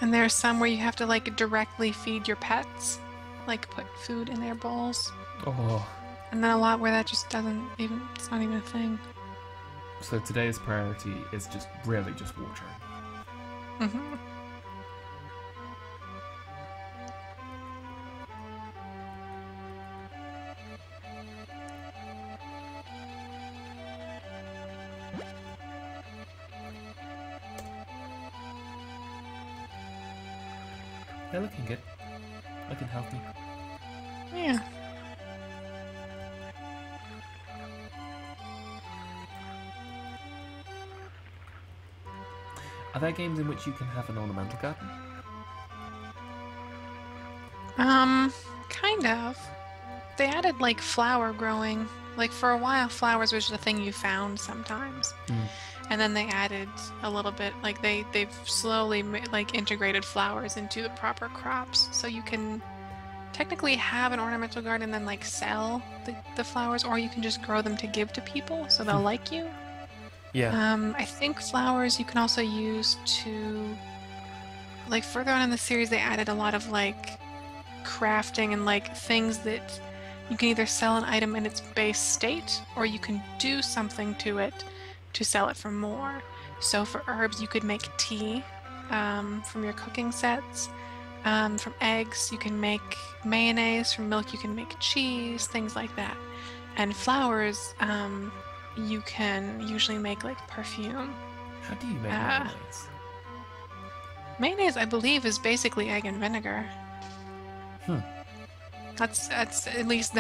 And there's some where you have to like directly feed your pets, like put food in their bowls. Oh, And then a lot where that just doesn't even, it's not even a thing. so today's priority is just really just watering. Hmm. They're looking good. Looking healthy. Yeah. Are there games in which you can have an ornamental garden? Um, kind of. They added like flower growing. Like for a while, flowers was the thing you found sometimes. Mm. And then they added a little bit, like they've slowly like integrated flowers into the proper crops. So you can technically have an ornamental garden and then like sell the flowers, or you can just grow them to give to people so they'll like you. Yeah. I think flowers you can also use to, like further on in the series, they added a lot of like crafting and like things that you can either sell an item in its base state or you can do something to it to sell it for more. So for herbs, you could make tea from your cooking sets. From eggs, you can make mayonnaise. From milk, you can make cheese, things like that. And flowers, you can usually make like perfume. How do you make Uh, mayonnaise? Mayonnaise, I believe, is basically egg and vinegar. Hmm. That's at least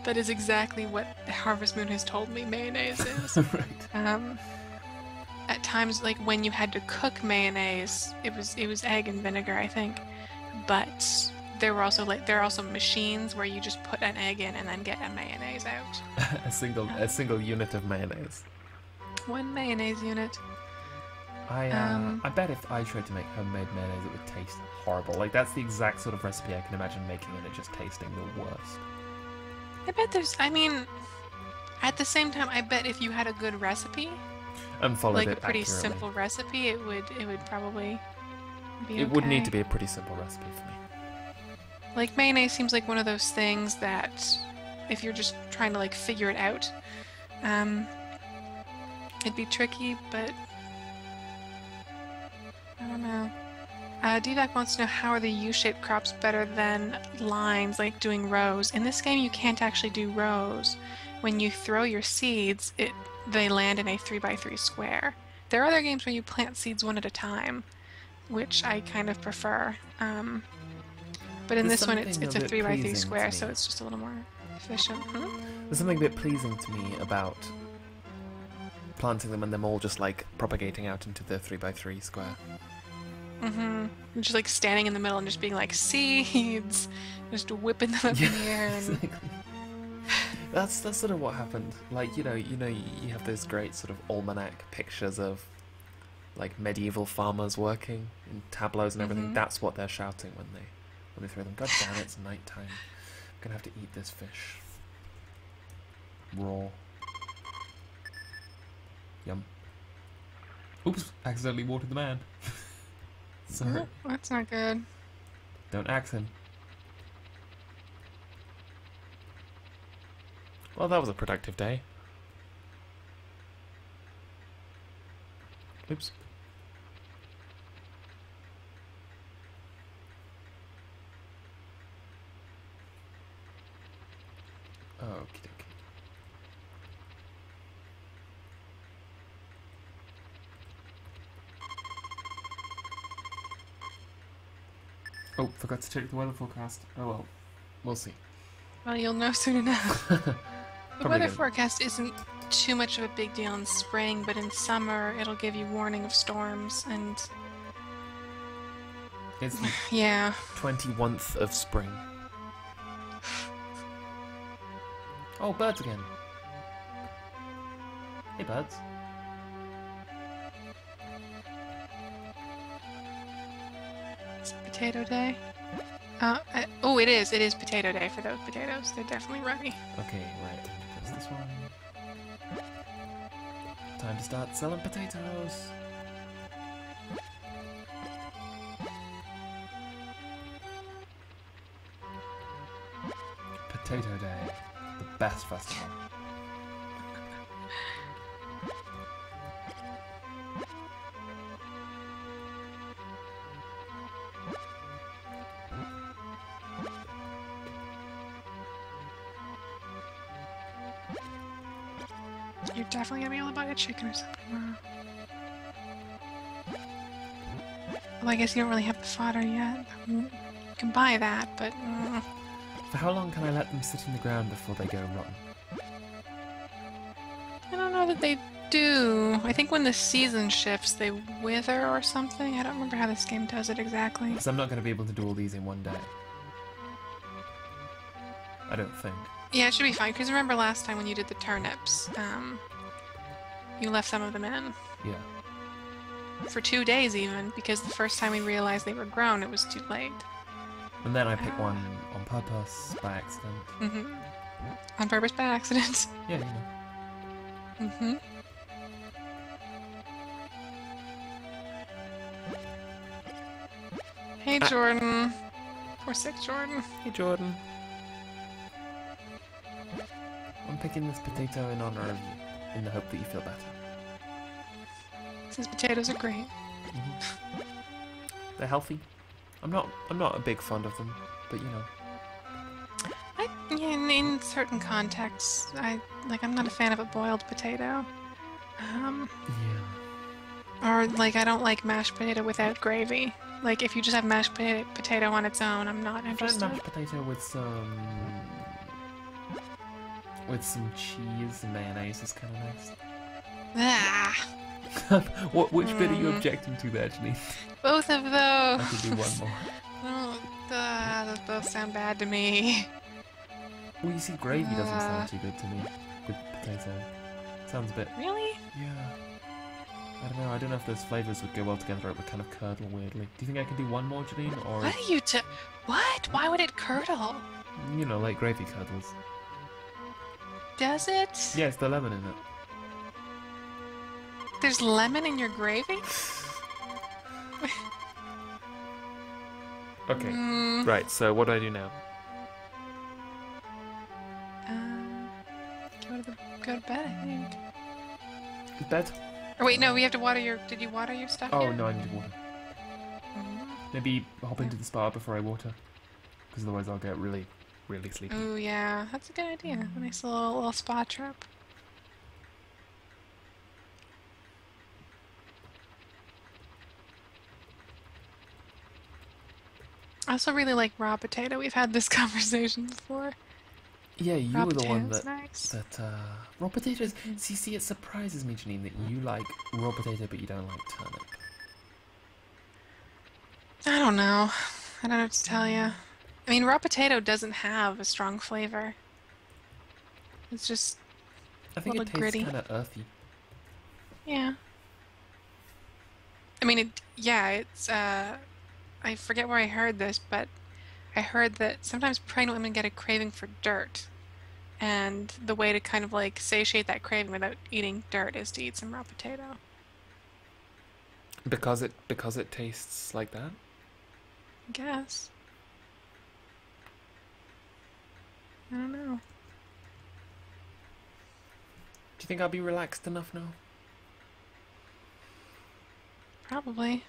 that is exactly what Harvest Moon has told me mayonnaise is. Right. Um, at times, like when you had to cook mayonnaise, it was egg and vinegar, I think. But there are also machines where you just put an egg in and then get a mayonnaise out. a single unit of mayonnaise. One mayonnaise unit. I bet if I tried to make homemade mayonnaise, it would taste horrible. Like that's the exact sort of recipe I can imagine making, and it just tasting the worst. I bet there's. I mean, at the same time, I bet if you had a good recipe, And followed like a it pretty accurately. simple recipe, it would probably be It would need to okay. be a pretty simple recipe for me. Like mayonnaise seems like one of those things that if you're just trying to like figure it out, um, it'd be tricky, but I don't know. Divac wants to know how are the U-shaped crops better than lines, like doing rows. In this game, you can't actually do rows. When you throw your seeds, they land in a 3 by 3 square. There are other games where you plant seeds one at a time, which I kind of prefer. But in There's this one, something a it's a bit 3 by 3 pleasing to square, so me. it's just a little more efficient. Hmm? There's something a bit pleasing to me about planting them and them all just like propagating out into the 3 by 3 square. Mm-hmm. Just like standing in the middle and just being like seeds, just whipping them up Yeah, in the air and exactly. That's sort of what happened. Like you have those great sort of almanac pictures of like medieval farmers working in tableaus and everything. mm-hmm. That's what they're shouting when they throw them. God damn it, it's night time. I'm gonna have to eat this fish raw. Yum. Oops, accidentally watered the man. Sorry. Oh, that's not good. Don't axe him. Well, that was a productive day. Oops. Okie dokie. Oh, forgot to check the weather forecast. Oh well, we'll see. Well, you'll know soon enough. The Probably weather gonna. forecast isn't too much of a big deal in spring, but in summer it'll give you warning of storms and It's the yeah. 21st of spring. Oh, birds again. Hey, birds. It's potato day. Oh, it is. It is potato day for those potatoes. They're definitely ready. Okay, right. Press this one. Time to start selling potatoes. Potato Day. The best festival. You're definitely gonna be able to buy a chicken or something tomorrow. Well, I guess you don't really have the fodder yet. You can buy that, but... For how long can I let them sit in the ground before they go rotten? I don't know that they do. I think when the season shifts, they wither or something. I don't remember how this game does it exactly. Because I'm not going to be able to do all these in one day. I don't think. Yeah, it should be fine. Because remember last time when you did the turnips, you left some of them in. Yeah. For 2 days even, because the first time we realized they were grown, it was too late. And then I picked one on purpose, by accident. Mm-hmm. On purpose by accident. Yeah, you know. Mm-hmm. Hey, Jordan. Poor sick Jordan. Hey, Jordan. I'm picking this potato in honor of you, in the hope that you feel better. These potatoes are great. Mm-hmm. They're healthy. I'm not a big fan of them, but you know. Yeah, in certain contexts, I'm not a fan of a boiled potato. Yeah. Or like I don't like mashed potato without gravy. Like if you just have mashed potato on its own, I'm not interested. Mashed potato with some cheese and mayonnaise is kind of nice. Ah, Which bit are you objecting to there, Janine? both of those. I could do one more. Oh, those both sound bad to me. Well, you see, gravy doesn't sound too good to me with potato. Sounds a bit. Really? Yeah. I don't know. I don't know if those flavors would go well together. It would kind of curdle weirdly. Do you think I can do one more, Janine? Or What are you What? Why would it curdle? you know, like gravy curdles? Does it? Yeah, it's the lemon in it. There's lemon in your gravy? Okay. Right. So what do I do now? Go to bed, I think. Bed? Or wait, no, we have to water your... Did you water your stuff Oh yet? no, I need water. Maybe hop into the spa before I water, because otherwise I'll get really, really sleepy. Oh yeah, that's a good idea. A nice little spa trip. I also really like raw potato. We've had this conversation before. Yeah, you Raw were the one potatoes, that nice. raw potatoes. See, it surprises me, Janine, that you like raw potato but you don't like turnip. I don't know. I don't know what to tell you. I mean, raw potato doesn't have a strong flavor. It's just I think a it little tastes gritty. kind of earthy. Yeah. I mean, it's, I forget where I heard this, but I heard that sometimes pregnant women get a craving for dirt. And the way to kind of like satiate that craving without eating dirt is to eat some raw potato. Because it tastes like that? I guess. I don't know. Do you think I'll be relaxed enough now? Probably.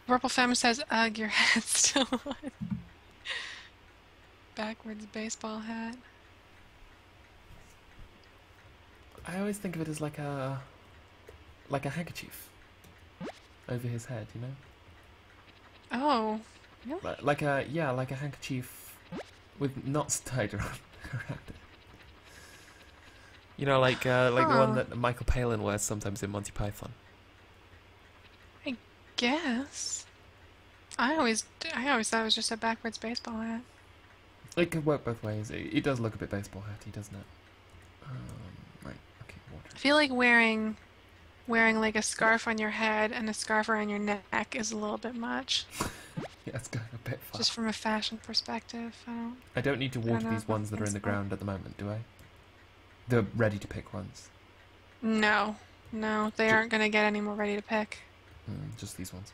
Purple Femme says, ugh, your hat's still on. Backwards baseball hat. I always think of it as like a handkerchief over his head, you know? Oh, really? Like a handkerchief with knots tied around it. You know, like the one that Michael Palin wears sometimes in Monty Python. I guess. I always thought it was just a backwards baseball hat. It could work both ways. It does look a bit baseball hatty, doesn't it? Right. Okay. Water. I feel like wearing like a scarf on your head and a scarf around your neck is a little bit much. Yeah, it's going a bit far. Just from a fashion perspective. I don't need to water these ones that are in the ground at the moment, do I? The ready-to-pick ones. No, they aren't gonna get any more ready to pick. Just these ones.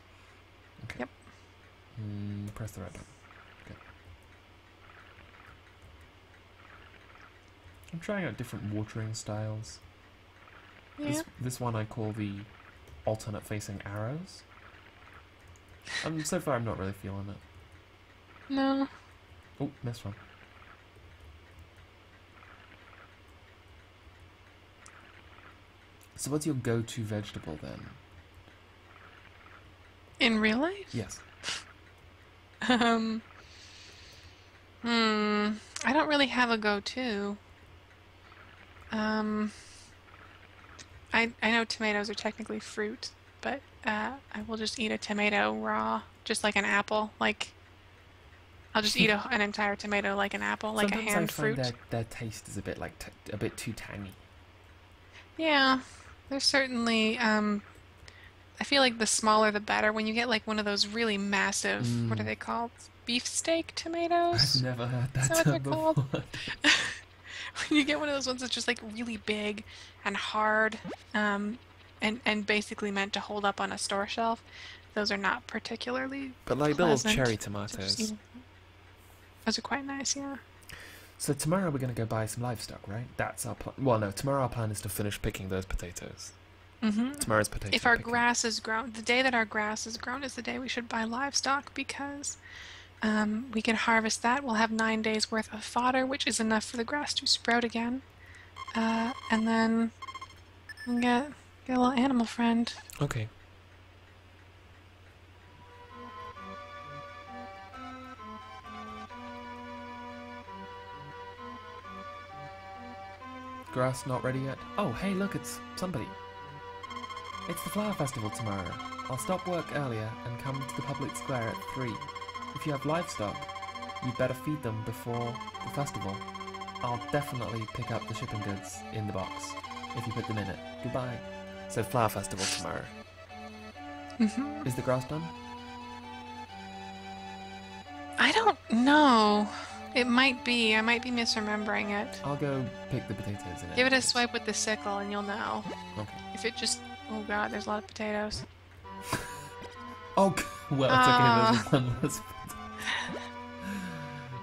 Okay. Yep. Press the red button. Okay. I'm trying out different watering styles. Yeah. This one I call the alternate facing arrows. So far I'm not really feeling it. No. Oh, missed one. So what's your go-to vegetable then? In real life? Yes. Um. I don't really have a go-to. Um. I know tomatoes are technically fruit, but I will just eat a tomato raw, just like an apple. Like I'll just eat an entire tomato like an apple, like a Sometimes hand I find fruit. their taste is a bit like a bit too tangy. Yeah, there's certainly. I feel like the smaller the better. When you get like one of those really massive, what are they called? Beefsteak I've tomatoes? never heard Is that that what they're term called? before. When you get one of those ones that's just like really big and hard, and basically meant to hold up on a store shelf, those are not particularly But like little pleasant cherry to just tomatoes. eat. Those are quite nice, yeah. So tomorrow we're going to go buy some livestock, right? That's our plan. Well, no, tomorrow our plan is to finish picking those potatoes. Tomorrow's potato If our picking. grass is grown, the day that our grass is grown is the day we should buy livestock because we can harvest that. We'll have 9 days worth of fodder, which is enough for the grass to sprout again. And then we can get a little animal friend. Okay. Grass not ready yet? Oh, hey, look, it's somebody. It's the flower festival tomorrow. I'll stop work earlier and come to the public square at 3. If you have livestock, you'd better feed them before the festival. I'll definitely pick up the shipping goods in the box if you put them in it. Goodbye. So flower festival tomorrow. Is the grass done? I don't know. It might be. I might be misremembering it. I'll go pick the potatoes in it. Give it a swipe with the sickle and you'll know. Okay. If it just... Oh god, there's a lot of potatoes. Oh, well, it's okay. There's one less potato.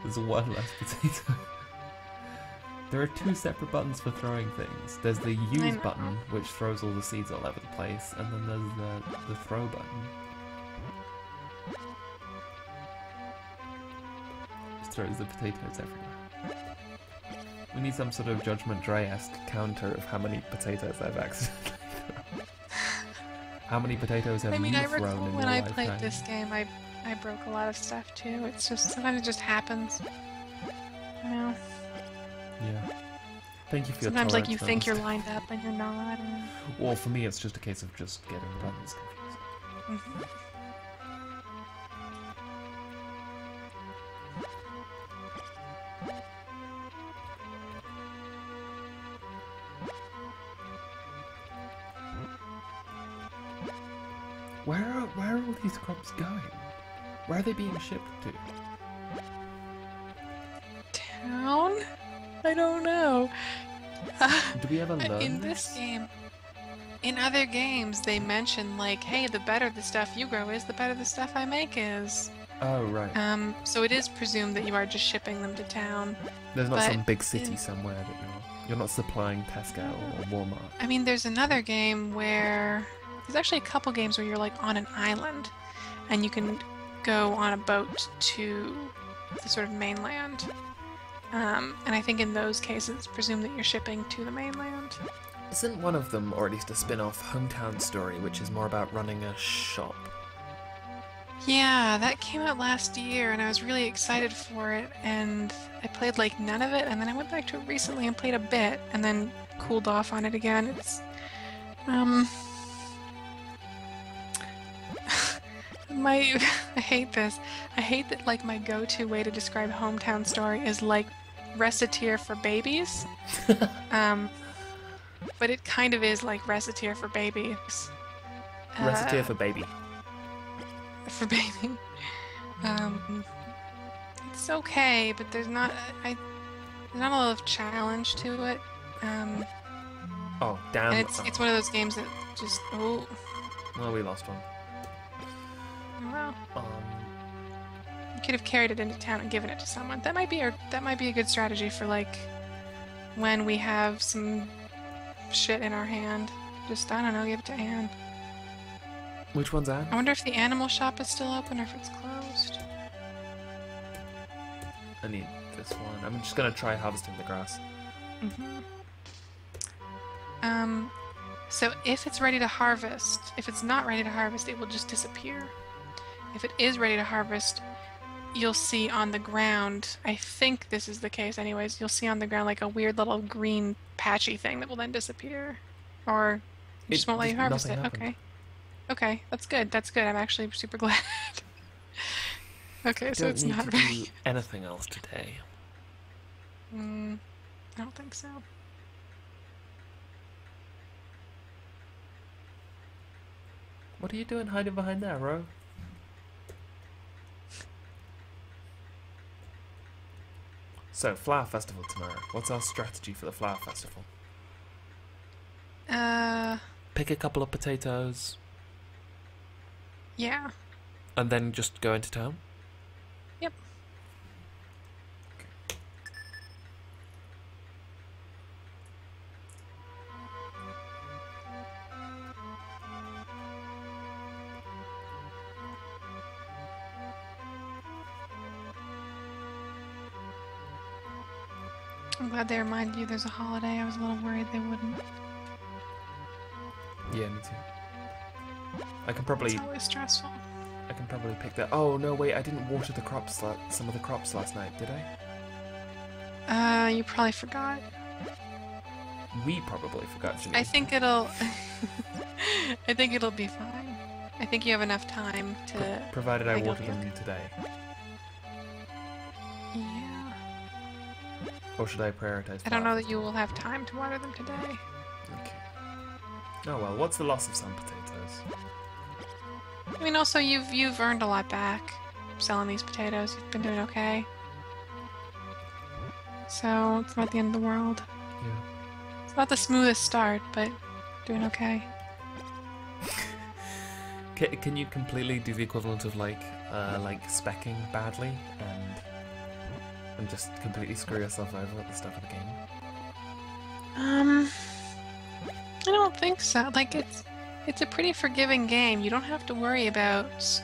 There's one less potato. There are 2 separate buttons for throwing things. There's the use button, which throws all the seeds all over the place, and then there's the throw button. Which throws the potatoes everywhere. We need some sort of Judgment Dre-esque counter of how many potatoes I've accidentally thrown. How many potatoes have you thrown in your lifetime? When I played this game, I broke a lot of stuff too. It's just, sometimes it just happens. You know? Yeah. Thank you for your Sometimes like tolerance you for think you're this. lined up and you're not. And... Well, for me it's just a case of just getting the buttons confused. Where are all these crops going? Where are they being shipped to? Town? I don't know. Do we ever learn In this game, in other games, they mention like, hey, the better the stuff you grow is, the better the stuff I make is. Oh, right. So it is presumed that you are just shipping them to town. There's not but some big city somewhere that you're not supplying Tesco or Walmart. I mean, there's another game where... There's actually a couple games where you're like on an island and you can go on a boat to the sort of mainland. And I think in those cases it's presumed that you're shipping to the mainland. Isn't one of them, or at least a spin-off, Hometown Story, which is more about running a shop? Yeah, that came out last year and I was really excited for it, and I played like none of it, and then I went back to it recently and played a bit and then cooled off on it again. It's I hate this. I hate that like my go-to way to describe Hometown Story is like Reciteer for babies. But it kind of is like Reciteer for babies. Reciteer for baby. For baby. It's okay, but there's not there's not a lot of challenge to it. Oh, damn. And it's one of those games that just Well, we lost one. Well, you could have carried it into town and given it to someone. That might be a good strategy for like when we have some shit in our hand. Just, I don't know, give it to Anne. Which one's Anne? I wonder if the animal shop is still open or if it's closed. I need this one. I'm just gonna try harvesting the grass. So if it's ready to harvest, if it's not ready to harvest, it will just disappear. If it is ready to harvest, you'll see on the ground, I think this is the case anyways, you'll see on the ground like a weird little green patchy thing that will then disappear. Or it just won't let you harvest it. Happened. Okay. Okay, that's good. That's good. I'm actually super glad. Okay, so it's not ready. ready. Do anything else today? I don't think so. What are you doing hiding behind there, Ro? So, Flower Festival tomorrow. What's our strategy for the Flower Festival? Uh, Pick a couple of potatoes yeah. and then just go into town? Yep. I'm glad they reminded you there's a holiday. I was a little worried they wouldn't. Yeah, me too. I can probably It's always stressful. pick that. Oh no, wait! I didn't water the crops. Some of the crops last night, did I? You probably forgot. We probably forgot. I think it'll. I think it'll be fine. I think you have enough time to. Provided I think it'll water be them okay. today. Yeah. Or should I prioritize? I don't know Flower that you will have time to water them today. Festival? Okay. Oh well, what's the loss of some potatoes? I mean, also you've earned a lot back selling these potatoes. You've been doing okay. So it's not the end of the world. Yeah. It's not the smoothest start, but doing okay. Can you completely do the equivalent of like speccing badly and just completely screw yourself over at the start of the game? I don't think so. Like it's a pretty forgiving game. You don't have to worry about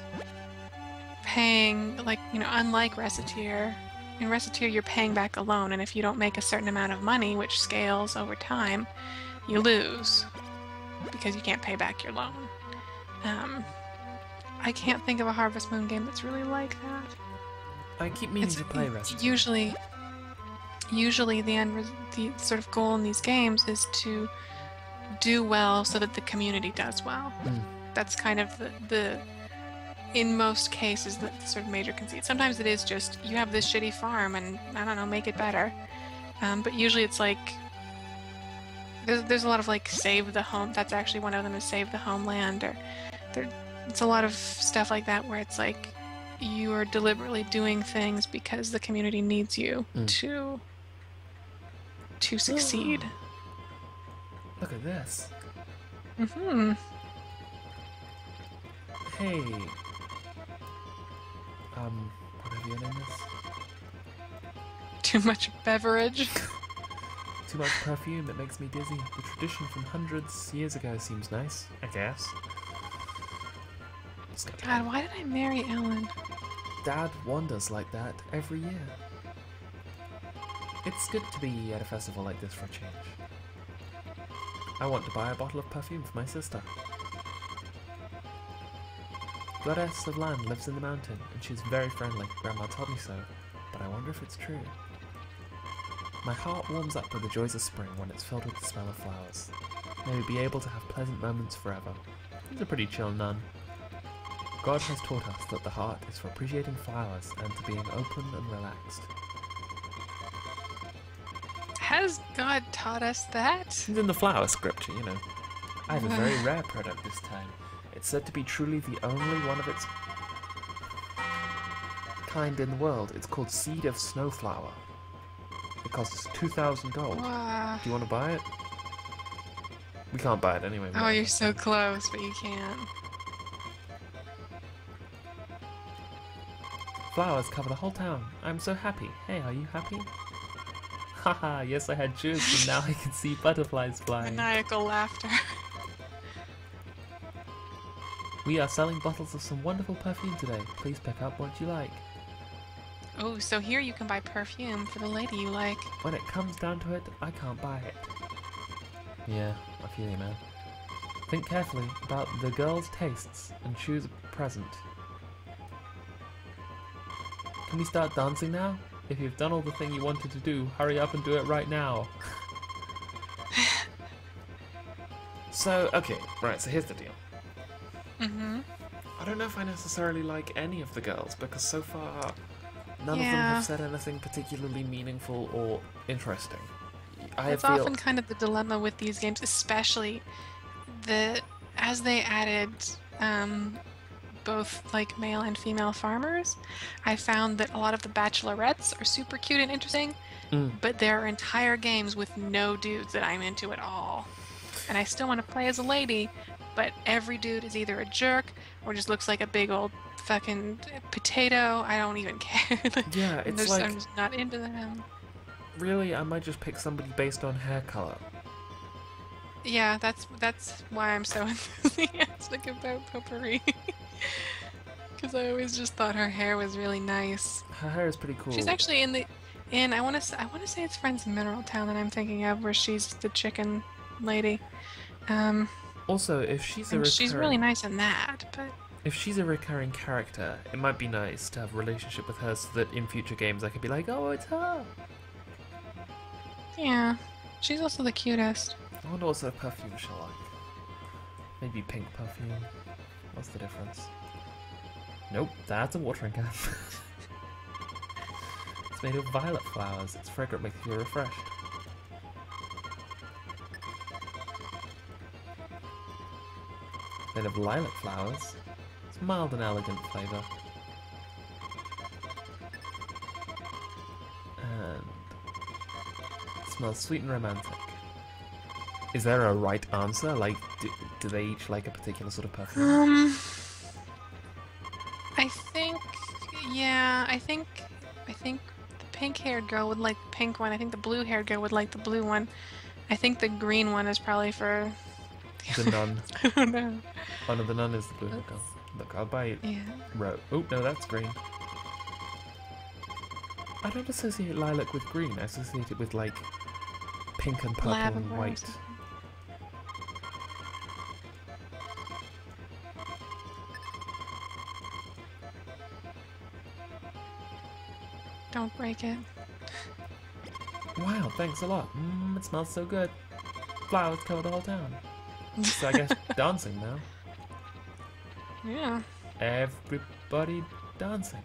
paying, like, you know, unlike Recettear. In Recettear, you're paying back a loan, and if you don't make a certain amount of money, which scales over time, you lose because you can't pay back your loan. I can't think of a Harvest Moon game that's really like that. I keep meaning to play Recettear. Usually the sort of goal in these games is to do well so that the community does well. That's kind of the in most cases the sort of major conceit. Sometimes it is just you have this shitty farm and I don't know, make it better. But usually it's like there's a lot of like save the home. That's actually one of them is save the homeland, or it's a lot of stuff like that where it's like you are deliberately doing things because the community needs you to succeed. Look at this. Hey. Whatever your name is. Too much beverage. Too much perfume, it makes me dizzy. The tradition from hundreds years ago seems nice, I guess. God, why did I marry Ellen? Dad wanders like that every year. It's good to be at a festival like this for a change. I want to buy a bottle of perfume for my sister. Goddess of Land lives in the mountain, and she's very friendly. Grandma told me so, but I wonder if it's true. My heart warms up with the joys of spring when it's filled with the smell of flowers. May we be able to have pleasant moments forever. He's a pretty chill nun. God has taught us that the heart is for appreciating flowers and to being open and relaxed. Has God taught us that? It's in the flower scripture, you know. I have a very rare product this time. It's said to be truly the only one of its kind in the world. It's called Seed of Snowflower. It costs 2,000 gold. Wow. Do you want to buy it? We can't buy it anyway. Oh, you're so close, but you can't. Flowers cover the whole town. I'm so happy. Hey, are you happy? Haha, yes I had juice and now I can see butterflies flying. Maniacal laughter. We are selling bottles of some wonderful perfume today. Please pick up what you like. Oh, so here you can buy perfume for the lady you like. When it comes down to it, I can't buy it. Yeah, I feel you, man. Think carefully about the girl's tastes and choose a present. Can we start dancing now? If you've done all the thing you wanted to do, hurry up and do it right now. So, okay, right, so here's the deal. I don't know if I necessarily like any of the girls, because so far none of them have said anything particularly meaningful or interesting. It's often kind of the dilemma with these games, especially as they added both like male and female farmers, I found that a lot of the bachelorettes are super cute and interesting, but there are entire games with no dudes that I'm into at all. And I still want to play as a lady, but every dude is either a jerk or just looks like a big old fucking potato. I don't even care. Yeah, it's like... I'm just not into them. Really, I might just pick somebody based on hair color. Yeah, that's why I'm so enthusiastic about Potpourri. Because I always just thought her hair was really nice. Her hair is pretty cool. She's actually I want to say it's Friends Mineral Town that I'm thinking of, where she's the chicken lady. Also, if she's she's really nice in that, but if she's a recurring character, it might be nice to have a relationship with her so that in future games I could be like, oh, it's her. Yeah, she's also the cutest. I wonder what sort of perfume she'll like. Maybe pink perfume. What's the difference? Nope, that's a watering can. It's made of violet flowers. It's fragrant, makes you feel refreshed. Made of lilac flowers. It's mild and elegant flavour. And it smells sweet and romantic. Is there a right answer? Like, do they each like a particular sort of perfume? I think, yeah, I think the pink-haired girl would like the pink one. I think the blue-haired girl would like the blue one. I think the green one is probably for the nun. I don't know. Oh no, the nun is the blue-haired girl. Look, I'll buy it. Yeah. Oh no, that's green. I don't associate lilac with green. I associate it with like pink and purple Lavender and white. Don't break it. Wow, thanks a lot. It smells so good. Flowers cover the whole town. So I guess dancing now. Yeah. Everybody dancing.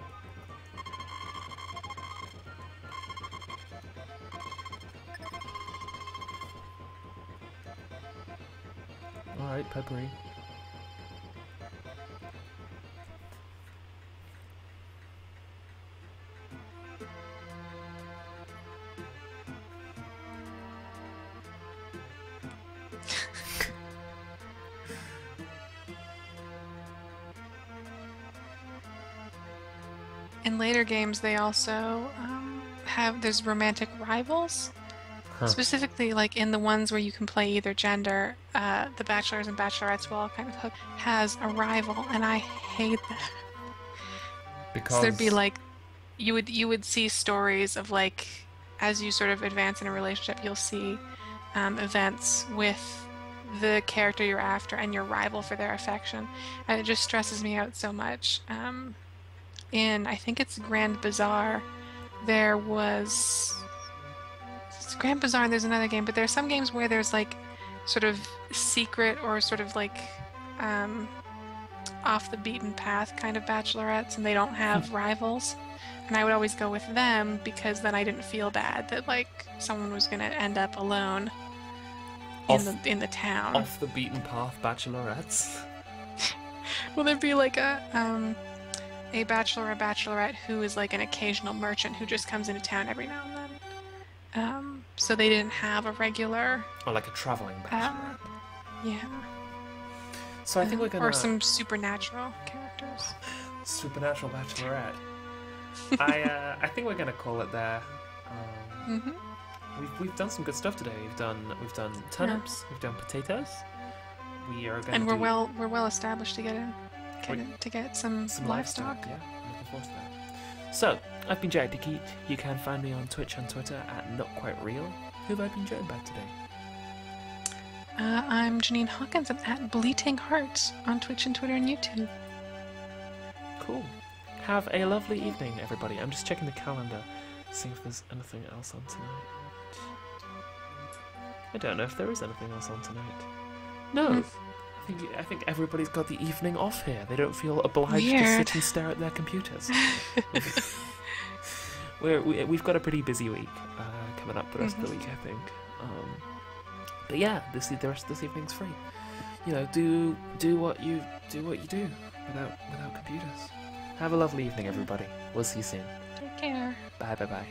Alright, Potpourri. In later games, they also there's romantic rivals. Specifically, like in the ones where you can play either gender, the bachelors and bachelorettes will all kind of hook, has a rival, and I hate that. Because so there'd be like, you would see stories of like, as you sort of advance in a relationship, you'll see events with the character you're after and your rival for their affection, and it just stresses me out so much. I think it's Grand Bazaar, there was... It's Grand Bazaar and there's another game, but there are some games where there's like sort of secret or sort of like off the beaten path kind of bachelorettes, and they don't have rivals. And I would always go with them because then I didn't feel bad that like someone was going to end up alone in the town. Off the beaten path bachelorettes? Well, there'd be like a bachelor or bachelorette who is like an occasional merchant who just comes into town every now and then. So they didn't have a regular... Or like a travelling bachelorette. Yeah. So I think we're gonna... Or some supernatural characters. Supernatural bachelorette. I think we're gonna call it there. we've done some good stuff today. We've done turnips. We've done potatoes. We are going And to we're well established to get some livestock. Yeah, I'm looking forward to that. So, I've been Jack Dickey. You can find me on Twitch and Twitter at NotQuiteReal. Who have I been joined by today? I'm Janine Hawkins. I'm at Bleating Heart on Twitch and Twitter and YouTube. Cool. Have a lovely evening, everybody. I'm just checking the calendar, seeing if there's anything else on tonight. I don't know if there is anything else on tonight. No. I think everybody's got the evening off here. They don't feel obliged to sit and stare at their computers. We've got a pretty busy week coming up the rest of the week, I think. But yeah, the rest of this evening's free. You know, do what you do without computers. Have a lovely evening, everybody. We'll see you soon. Take care. Bye.